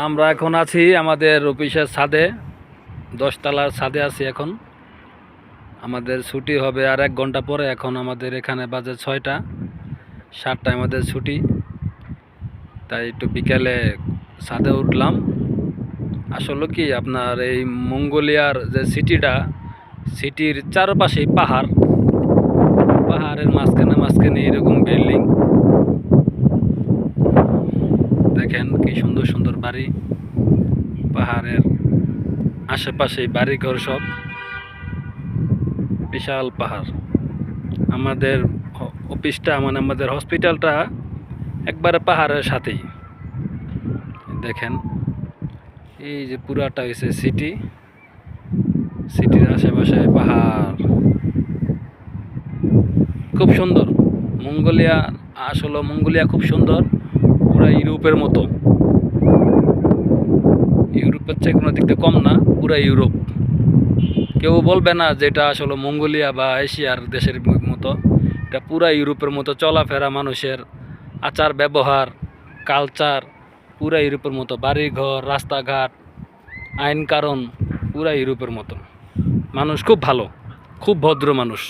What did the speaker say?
আমরা এখন আছি আমাদের অফিসের ছাদে, 10 তলার ছাদে আছি এখন। আমাদের ছুটি হবে আর 1 ঘন্টা পরে। এখন আমাদের এখানে বাজে 6টা, 7টায় আমাদের ছুটি। তাই একটু বিকেলে ছাদে উঠলাম। আসলে কি আপনার এই মঙ্গোলিয়ার যে সিটির চারপাশেই পাহাড়ের মাঝখানে মাঝখানে এরকম বিল্ডিং। দেখেন কি সুন্দর সুন্দর বাড়ি, পাহাড়ের আশেপাশে বাড়িঘর সব, বিশাল পাহাড়। আমাদের অফিসটা মানে আমাদের হসপিটালটা একবারে পাহাড়ের সাথেই। দেখেন এই যে পুরাটা হয়েছে সিটির আশেপাশে পাহাড়, খুব সুন্দর। মঙ্গোলিয়া খুব সুন্দর, পুরা ইউরোপের মতো। ইউরোপের চেয়ে কোনো দিক দিয়ে কম না, পুরা ইউরোপ। কেউ বলবে না যে এটা আসলে মঙ্গোলিয়া বা এশিয়ার দেশের মতো। এটা পুরা ইউরোপের মতো, চলাফেরা, মানুষের আচার ব্যবহার, কালচার পুরা ইউরোপের মতো। বাড়িঘর, রাস্তাঘাট, আইন কারণ পুরা ইউরোপের মতো। মানুষ খুব ভালো, খুব ভদ্র মানুষ।